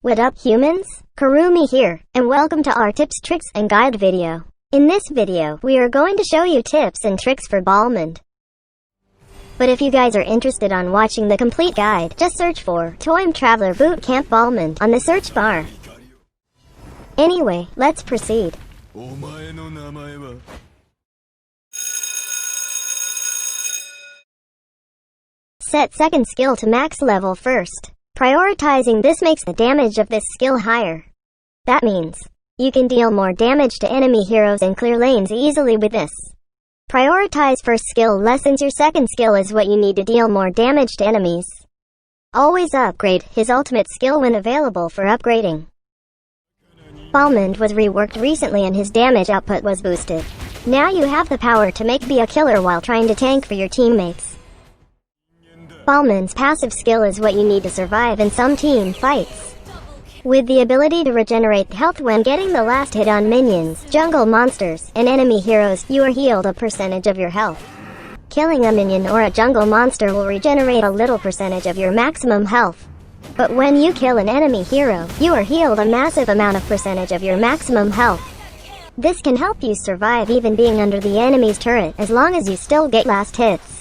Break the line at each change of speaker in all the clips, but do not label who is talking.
What up humans? Kurumi here, and welcome to our tips, tricks, and guide video. In this video, we are going to show you tips and tricks for Balmond. But if you guys are interested on watching the complete guide, just search for Toym Traveller Boot Camp Balmond on the search bar. Anyway, let's proceed. Set second skill to max level first. Prioritizing this makes the damage of this skill higher. That means you can deal more damage to enemy heroes and clear lanes easily with this. Prioritize first skill less since your second skill is what you need to deal more damage to enemies. Always upgrade his ultimate skill when available for upgrading. Balmond was reworked recently and his damage output was boosted. Now you have the power to be a killer while trying to tank for your teammates. Balmond's passive skill is what you need to survive in some team fights. With the ability to regenerate health when getting the last hit on minions, jungle monsters, and enemy heroes, you are healed a percentage of your health. Killing a minion or a jungle monster will regenerate a little percentage of your maximum health. But when you kill an enemy hero, you are healed a massive amount of percentage of your maximum health. This can help you survive even being under the enemy's turret as long as you still get last hits.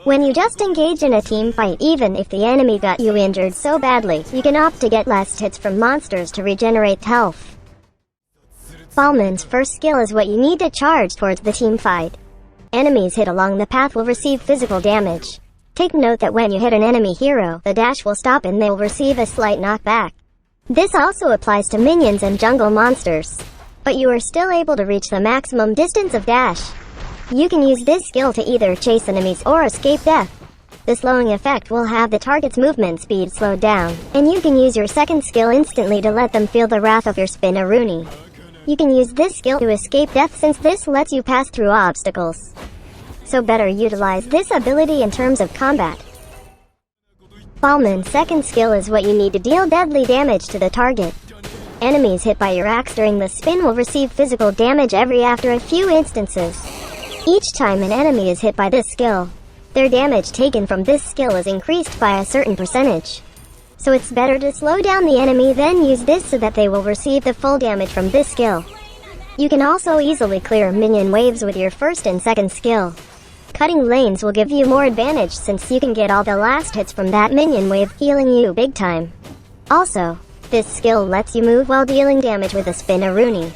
When you just engage in a team fight, even if the enemy got you injured so badly, you can opt to get last hits from monsters to regenerate health. Balmond's first skill is what you need to charge towards the team fight. Enemies hit along the path will receive physical damage. Take note that when you hit an enemy hero, the dash will stop and they will receive a slight knockback. This also applies to minions and jungle monsters. But you are still able to reach the maximum distance of dash. You can use this skill to either chase enemies or escape death. The slowing effect will have the target's movement speed slowed down, and you can use your second skill instantly to let them feel the wrath of your spin-a-rooney. You can use this skill to escape death since this lets you pass through obstacles. So better utilize this ability in terms of combat. Balmond's second skill is what you need to deal deadly damage to the target. Enemies hit by your axe during the spin will receive physical damage after a few instances. Each time an enemy is hit by this skill, their damage taken from this skill is increased by a certain percentage. So it's better to slow down the enemy then use this so that they will receive the full damage from this skill. You can also easily clear minion waves with your first and second skill. Cutting lanes will give you more advantage since you can get all the last hits from that minion wave, healing you big time. Also, this skill lets you move while dealing damage with a spin-a-rooney.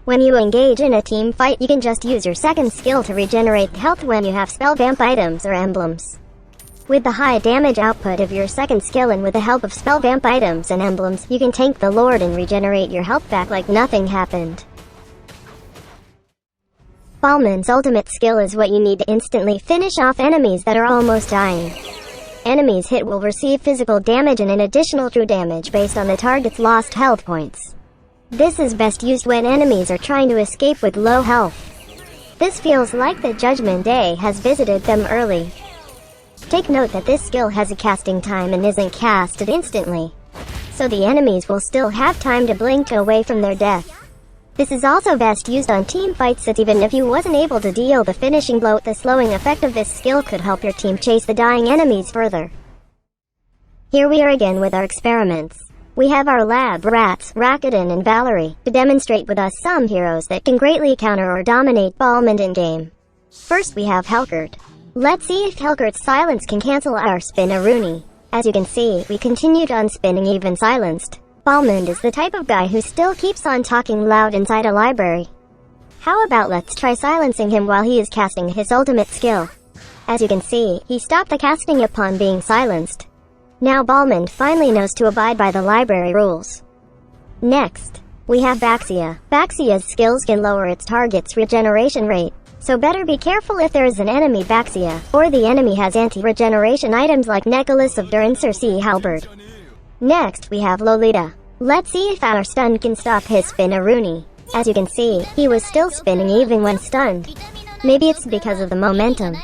When you engage in a team fight, you can just use your second skill to regenerate health when you have spell vamp items or emblems. With the high damage output of your second skill and with the help of spell vamp items and emblems, you can tank the Lord and regenerate your health back like nothing happened. Balmond's ultimate skill is what you need to instantly finish off enemies that are almost dying. Enemies hit will receive physical damage and an additional true damage based on the target's lost health points. This is best used when enemies are trying to escape with low health. This feels like the Judgment Day has visited them early. Take note that this skill has a casting time and isn't casted instantly, so the enemies will still have time to blink away from their death. This is also best used on team fights since even if you wasn't able to deal the finishing blow, the slowing effect of this skill could help your team chase the dying enemies further. Here we are again with our experiments. We have our lab rats, Rakuten and Valerie, to demonstrate with us some heroes that can greatly counter or dominate Balmond in-game. First we have Helgert. Let's see if Helgert's silence can cancel our spin-a-rooney. As you can see, we continued on spinning even silenced. Balmond is the type of guy who still keeps on talking loud inside a library. How about let's try silencing him while he is casting his ultimate skill. As you can see, he stopped the casting upon being silenced. Now Balmond finally knows to abide by the library rules. Next, we have Baxia. Baxia's skills can lower its target's regeneration rate, so better be careful if there is an enemy Baxia, or the enemy has anti-regeneration items like Necklace of Durance or Sea Halberd. Next, we have Lolita. Let's see if our stun can stop his spin-a-rooney. As you can see, he was still spinning even when stunned. Maybe it's because of the momentum.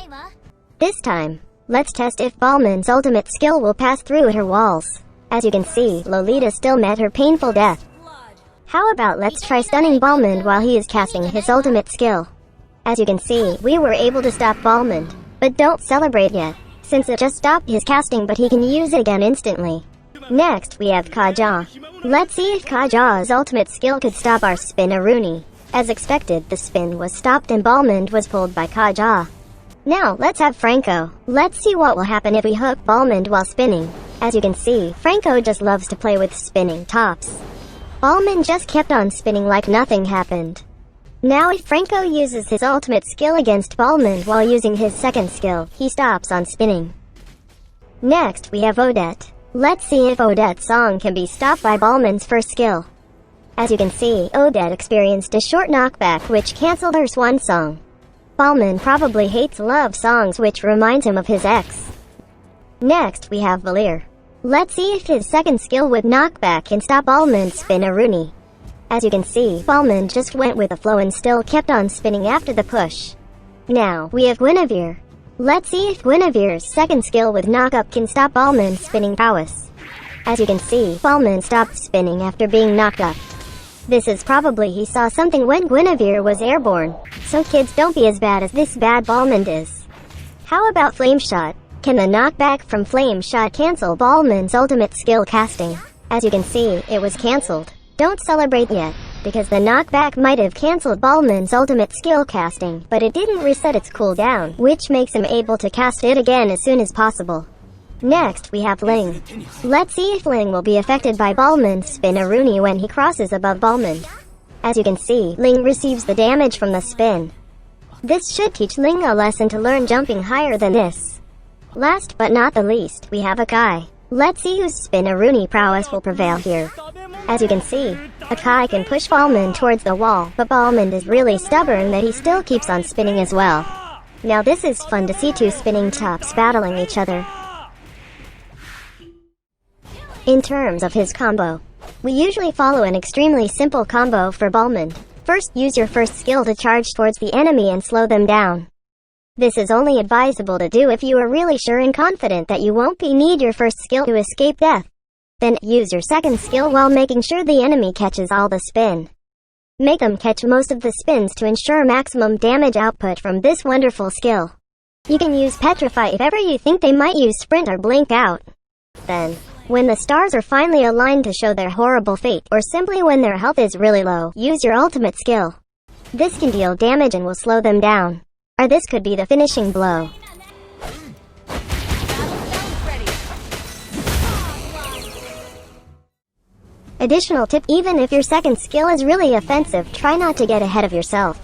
This time, let's test if Balmond's ultimate skill will pass through her walls. As you can see, Lolita still met her painful death. How about let's try stunning Balmond while he is casting his ultimate skill. As you can see, we were able to stop Balmond. But don't celebrate yet, since it just stopped his casting but he can use it again instantly. Next, we have Kaja. Let's see if Kaja's ultimate skill could stop our spin-a-rooney. As expected, the spin was stopped and Balmond was pulled by Kaja. Now, let's have Franco. Let's see what will happen if we hook Balmond while spinning. As you can see, Franco just loves to play with spinning tops. Balmond just kept on spinning like nothing happened. Now if Franco uses his ultimate skill against Balmond while using his second skill, he stops on spinning. Next, we have Odette. Let's see if Odette's song can be stopped by Balmond's first skill. As you can see, Odette experienced a short knockback which cancelled her swan song. Balmond probably hates love songs which reminds him of his ex. Next, we have Valir. Let's see if his second skill with knockback can stop Balmond's spin-a-rooney. As you can see, Balmond just went with the flow and still kept on spinning after the push. Now, we have Guinevere. Let's see if Guinevere's second skill with knock-up can stop Balmond's spinning prowess. As you can see, Balmond stopped spinning after being knocked up. This is probably he saw something when Guinevere was airborne. So kids, don't be as bad as this bad Balmond is. How about Flame Shot? Can the knockback from Flame Shot cancel Balmond's ultimate skill casting? As you can see, it was cancelled. Don't celebrate yet, because the knockback might have cancelled Balmond's ultimate skill casting, but it didn't reset its cooldown, which makes him able to cast it again as soon as possible. Next, we have Ling. Let's see if Ling will be affected by Balmond's spin-a-rooney when he crosses above Balmond. As you can see, Ling receives the damage from the spin. This should teach Ling a lesson to learn jumping higher than this. Last but not the least, we have Akai. Let's see whose spin-a-rooney prowess will prevail here. As you can see, Akai can push Balmond towards the wall, but Balmond is really stubborn that he still keeps on spinning as well. Now this is fun to see two spinning tops battling each other. In terms of his combo, we usually follow an extremely simple combo for Balmond. First, use your first skill to charge towards the enemy and slow them down. This is only advisable to do if you are really sure and confident that you won't need your first skill to escape death. Then, use your second skill while making sure the enemy catches all the spin. Make them catch most of the spins to ensure maximum damage output from this wonderful skill. You can use Petrify if ever you think they might use Sprint or Blink out. Then, when the stars are finally aligned to show their horrible fate, or simply when their health is really low, use your ultimate skill. This can deal damage and will slow them down. Or this could be the finishing blow. Additional tip: even if your second skill is really offensive, try not to get ahead of yourself.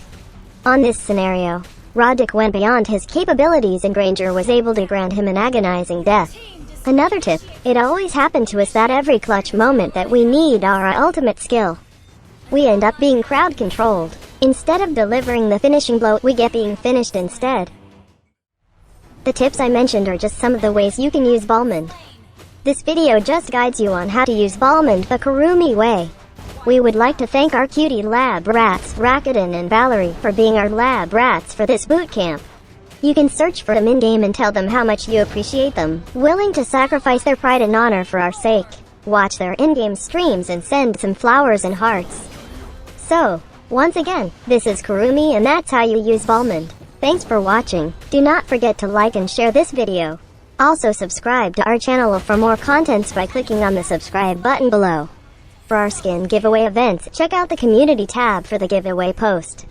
On this scenario, Roddick went beyond his capabilities and Granger was able to grant him an agonizing death. Another tip: it always happened to us that every clutch moment that we need our ultimate skill, we end up being crowd controlled. Instead of delivering the finishing blow, we get being finished instead. The tips I mentioned are just some of the ways you can use Balmond. This video just guides you on how to use Balmond the Kurumi way. We would like to thank our cutie lab rats, Rakuten and Valerie, for being our lab rats for this boot camp. You can search for them in-game and tell them how much you appreciate them, willing to sacrifice their pride and honor for our sake. Watch their in-game streams and send some flowers and hearts. So, once again, this is Kurumi and that's how you use Balmond. Thanks for watching. Do not forget to like and share this video. Also subscribe to our channel for more contents by clicking on the subscribe button below. For our skin giveaway events, check out the community tab for the giveaway post.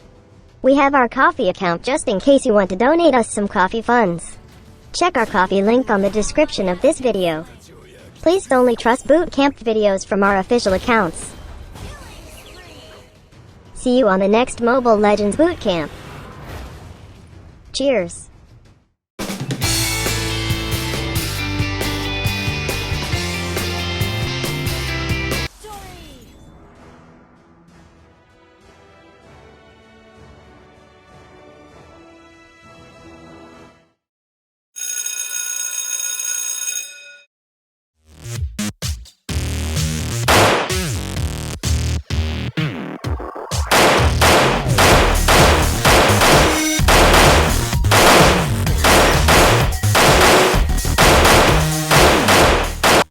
We have our coffee account just in case you want to donate us some coffee funds. Check our coffee link on the description of this video. Please only trust boot camp videos from our official accounts. See you on the next Mobile Legends Boot Camp. Cheers.